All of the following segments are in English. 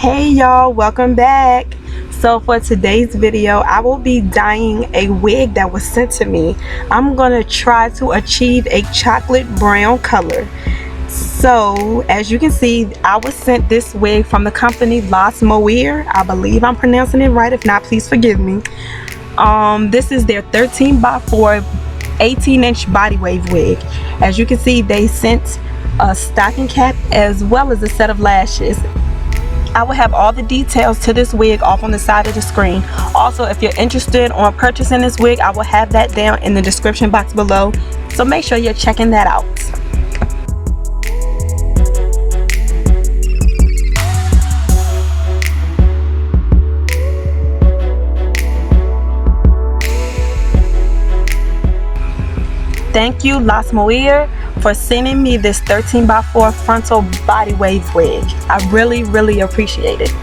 Hey y'all, welcome back. So for today's video, I will be dyeing a wig that was sent to me. I'm gonna try to achieve a chocolate brown color. So as you can see, I was sent this wig from the company Losmoeer. I believe I'm pronouncing it right. If not, please forgive me. This is their 13x4 18-inch body wave wig. As you can see, they sent a stocking cap as well as a set of lashes. I will have all the details to this wig off on the side of the screen. Also, if you're interested on purchasing this wig, I will have that down in the description box below, so make sure you're checking that out. Thank you, Losmoeer, for sending me this 13x4 frontal body wave wig. I really appreciate it.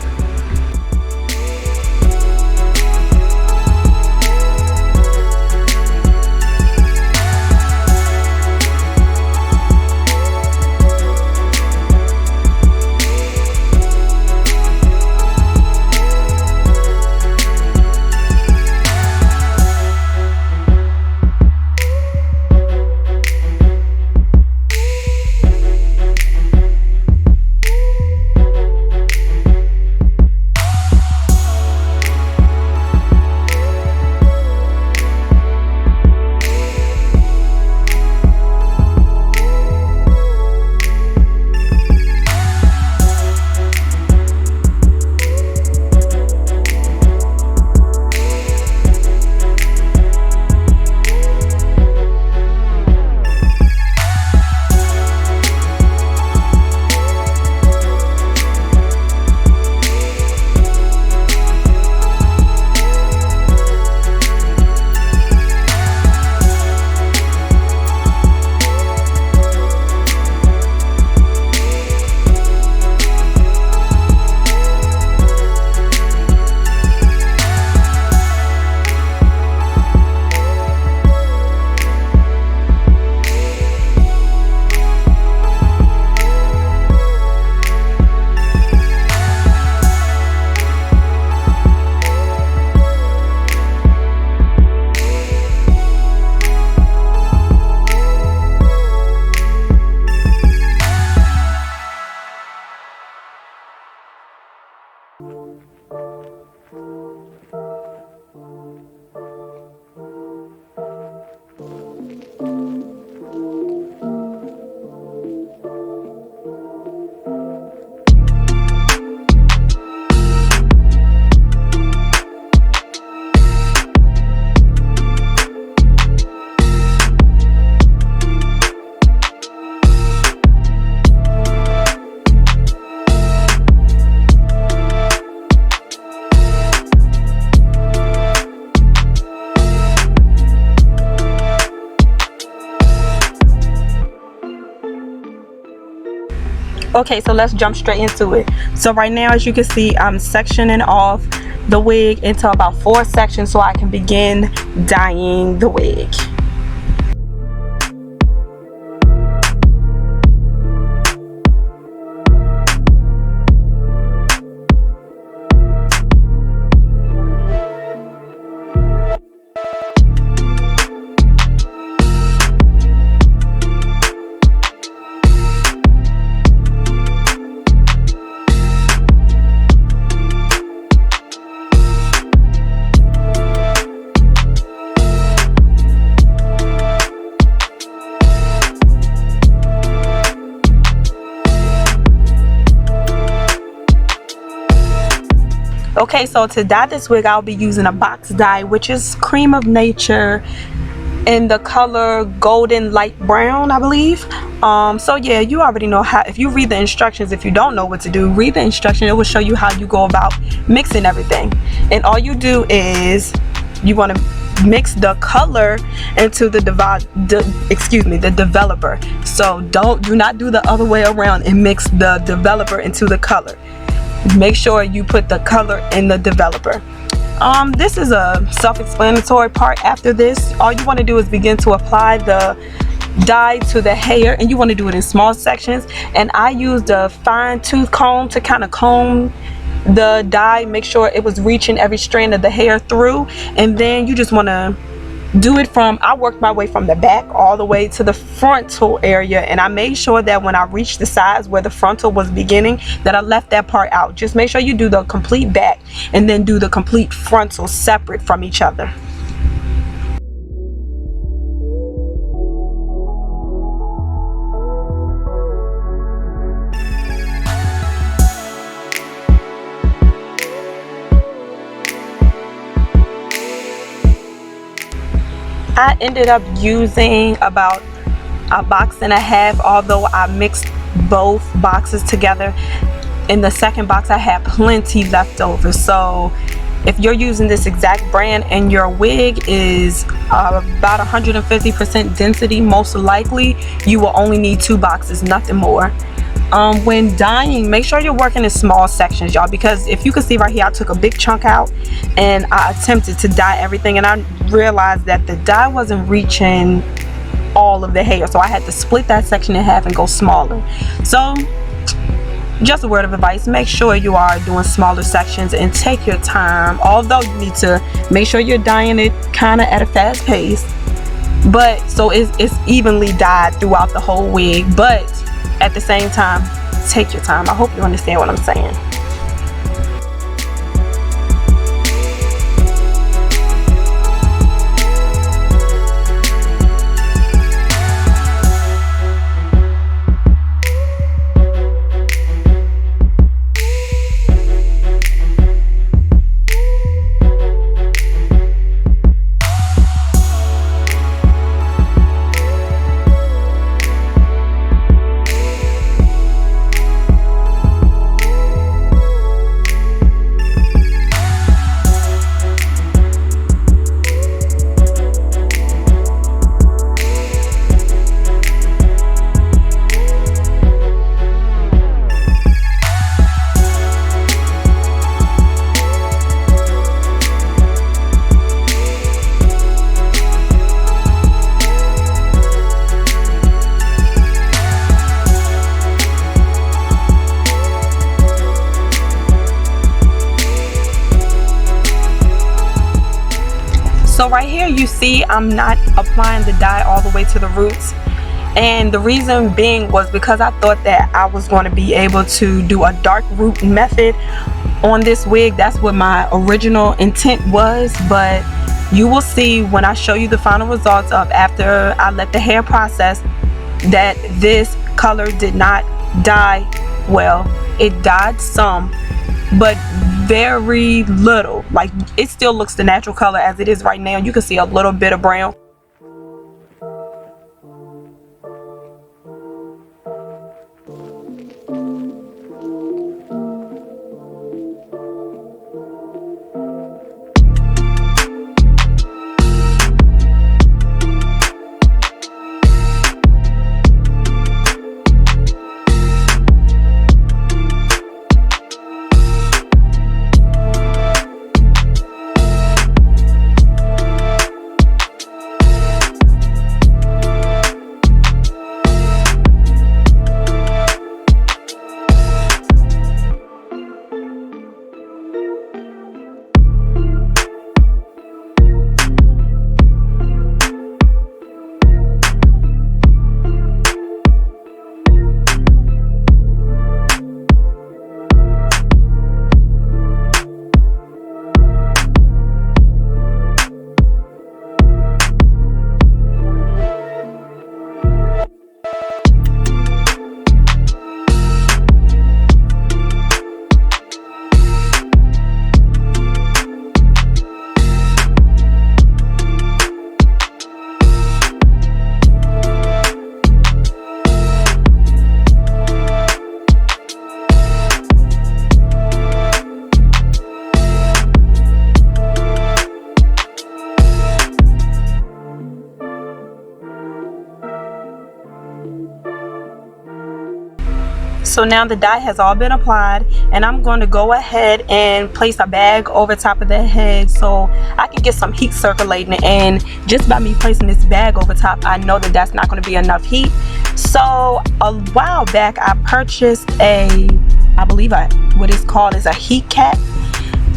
Okay, so let's jump straight into it. So right now, as you can see, I'm sectioning off the wig into about 4 sections so I can begin dyeing the wig. Okay, so to dye this wig, I'll be using a box dye, which is Creme of Nature in the color golden light brown, I believe. So yeah, you already know how. If you read the instructions, if you don't know what to do, read the instruction. It will show you how you go about mixing everything. And all you do is you want to mix the color into the developer. So do not do the other way around and mix the developer into the color. Make sure you put the color in the developer. This is a self-explanatory part. After this, all you want to do is begin to apply the dye to the hair, and you want to do it in small sections. And I used a fine tooth comb to kind of comb the dye, make sure it was reaching every strand of the hair through, and then you just want to do it from, I worked my way from the back all the way to the frontal area, and I made sure that when I reached the sides where the frontal was beginning, that I left that part out. Just make sure you do the complete back and then do the complete frontal separate from each other. I ended up using about a box and a half, although I mixed both boxes together. In the second box I had plenty left over, so if you're using this exact brand and your wig is about 150% density, most likely you will only need 2 boxes, nothing more. When dyeing, make sure you're working in small sections, y'all, because if you can see right here, I took a big chunk out and I attempted to dye everything, and I realized that the dye wasn't reaching all of the hair, so I had to split that section in half and go smaller. So just a word of advice, make sure you are doing smaller sections and take your time, although you need to make sure you're dyeing it kind of at a fast pace, but so it's evenly dyed throughout the whole wig, but at the same time, take your time. I hope you understand what I'm saying. So right here you see I'm not applying the dye all the way to the roots, and the reason being was because I thought that I was going to be able to do a dark root method on this wig. That's what my original intent was, but you will see when I show you the final results of after I let the hair process that this color did not dye well. It dyed some, but very little. Like, it still looks the natural color as it is right now. You can see a little bit of brown. So now the dye has all been applied, and I'm going to go ahead and place a bag over top of the head so I can get some heat circulating. And just by me placing this bag over top, I know that that's not going to be enough heat. So a while back I purchased a I believe what it's called is a heat cap,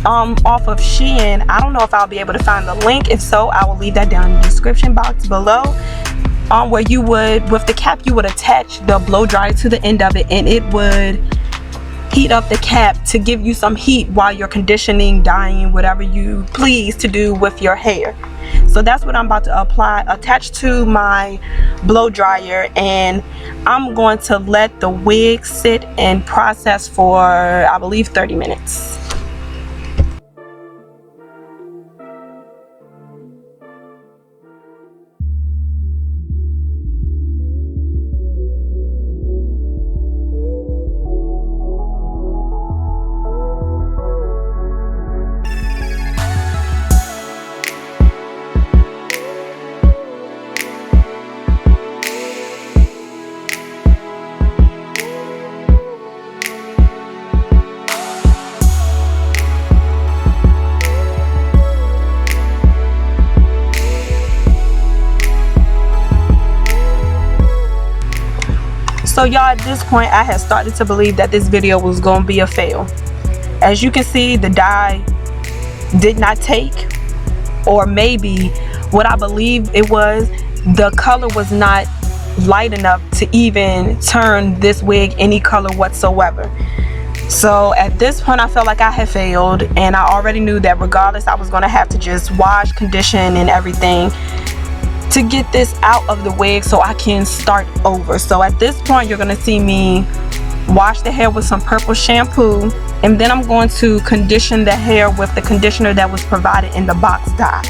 off of Shein. I don't know if I'll be able to find the link. If so, I will leave that down in the description box below. Where you would, with the cap, you would attach the blow dryer to the end of it, and it would heat up the cap to give you some heat while you're conditioning, dyeing, whatever you please to do with your hair. So that's what I'm about to apply, attach to my blow dryer, and I'm going to let the wig sit and process for, I believe, 30 minutes. So y'all, at this point I had started to believe that this video was going to be a fail. As you can see, the dye did not take, or maybe what I believe it was, the color was not light enough to even turn this wig any color whatsoever. So at this point I felt like I had failed, and I already knew that regardless I was going to have to just wash, condition, and everything to get this out of the wig so I can start over. So at this point you're gonna see me wash the hair with some purple shampoo, and then I'm going to condition the hair with the conditioner that was provided in the box dye.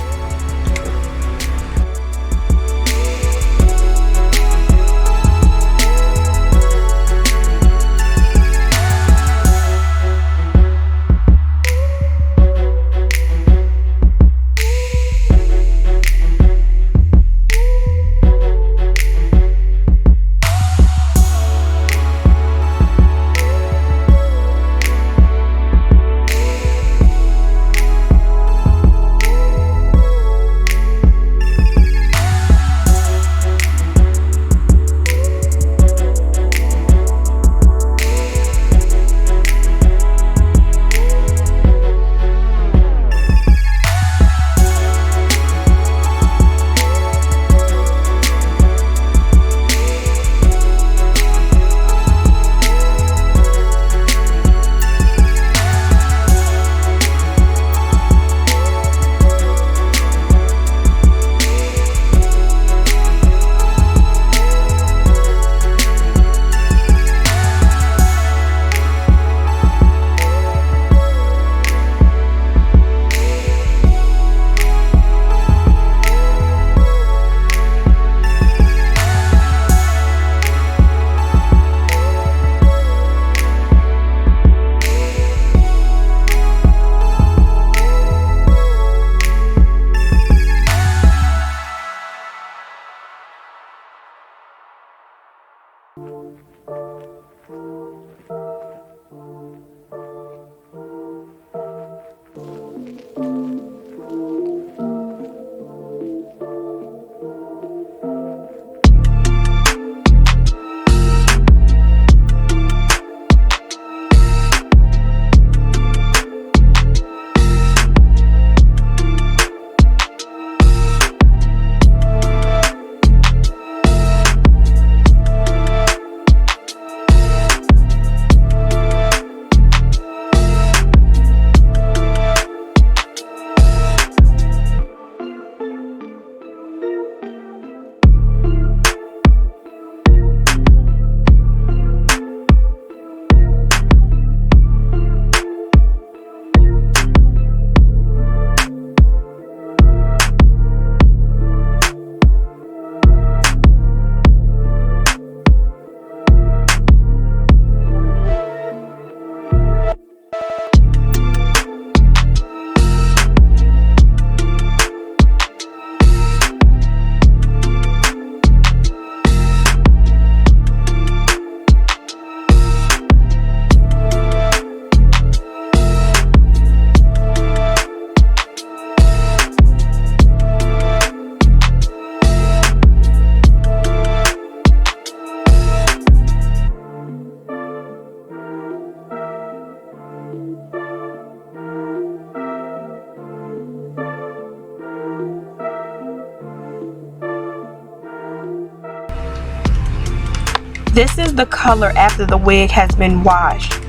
This is the color after the wig has been washed.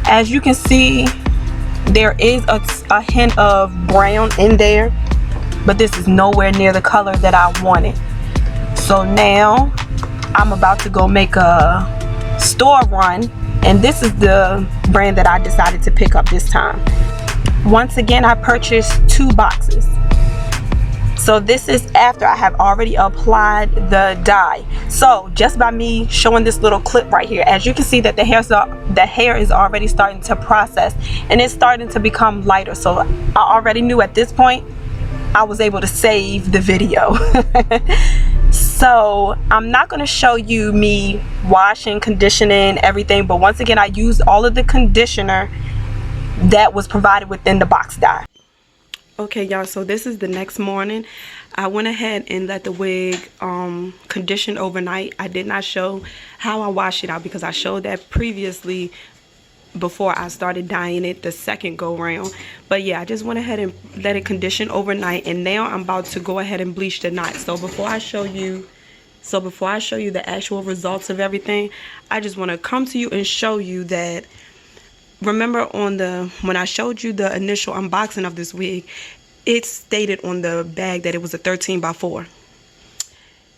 As you can see, there is a hint of brown in there, but this is nowhere near the color that I wanted. So now I'm about to go make a store run, and this is the brand that I decided to pick up this time. Once again, I purchased 2 boxes. So this is after I have already applied the dye. So just by me showing this little clip right here, as you can see that the hair is already starting to process and it's starting to become lighter. So I already knew at this point I was able to save the video. So I'm not going to show you me washing, conditioning, everything, but once again I used all of the conditioner that was provided within the box dye. Okay y'all, so this is the next morning. I went ahead and let the wig condition overnight. I did not show how I wash it out because I showed that previously before I started dyeing it the second go round. But yeah, I just went ahead and let it condition overnight, and now I'm about to go ahead and bleach the knot. So before I show you the actual results of everything, I just want to come to you and show you that, remember when I showed you the initial unboxing of this wig, it stated on the bag that it was a 13x4.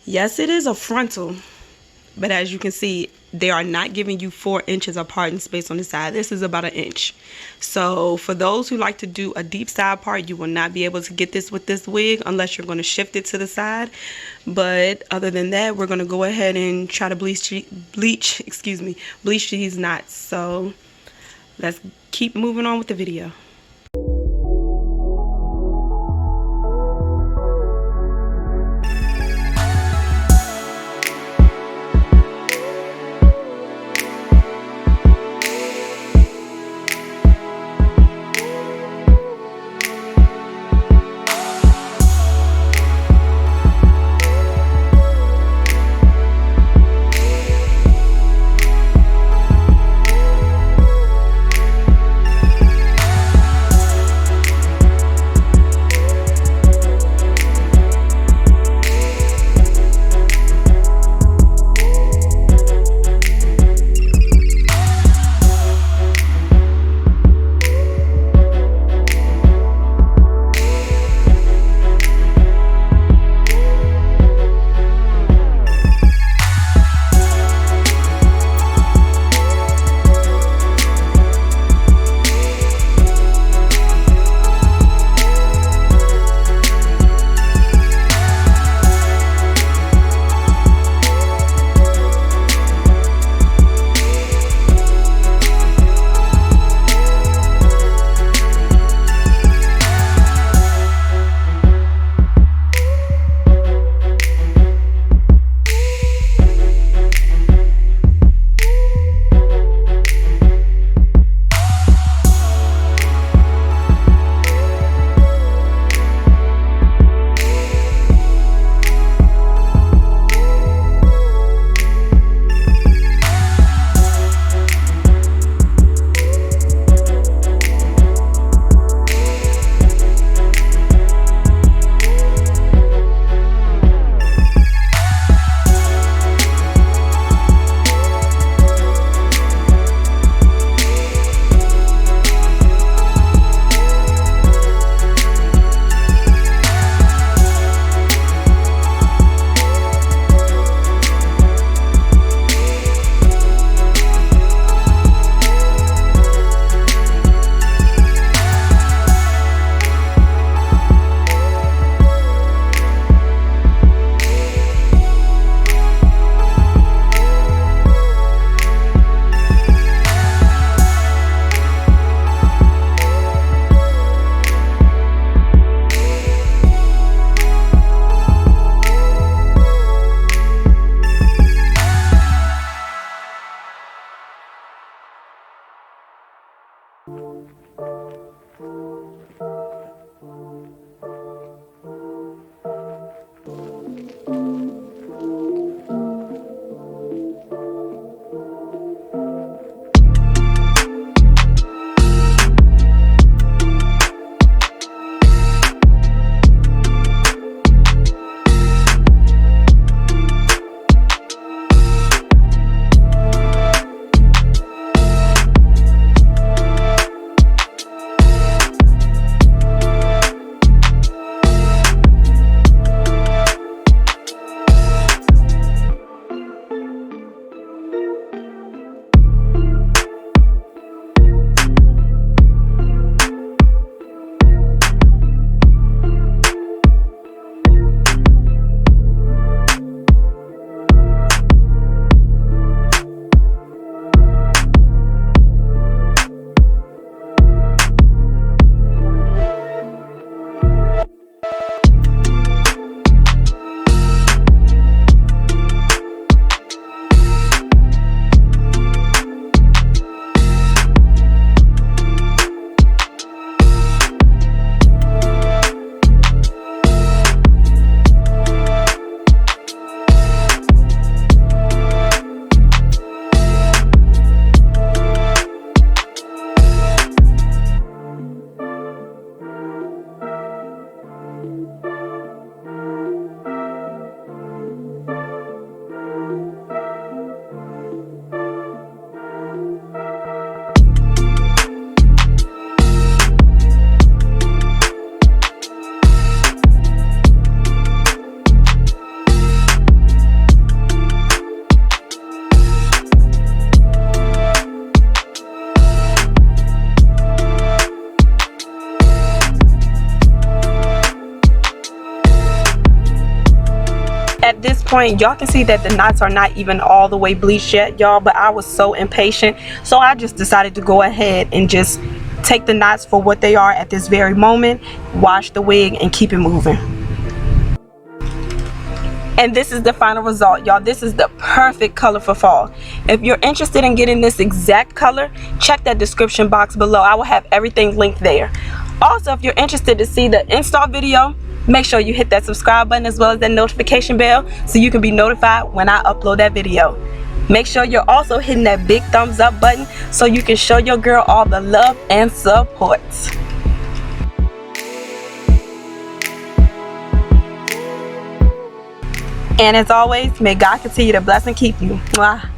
Yes, it is a frontal, but as you can see, they are not giving you 4 inches of parting space on the side. This is about 1 inch. So for those who like to do a deep side part, you will not be able to get this with this wig unless you're going to shift it to the side. But other than that, we're going to go ahead and try to bleach these knots. So let's keep moving on with the video. point, y'all can see that the knots are not even all the way bleached yet, y'all, but I was so impatient, so I just decided to go ahead and just take the knots for what they are at this very moment, wash the wig, and keep it moving. And this is the final result, y'all. This is the perfect color for fall. If you're interested in getting this exact color, check that description box below. I will have everything linked there. Also, if you're interested to see the install video, make sure you hit that subscribe button as well as that notification bell so you can be notified when I upload that video. Make sure you're also hitting that big thumbs up button so you can show your girl all the love and support. And as always, may God continue to bless and keep you. Mwah.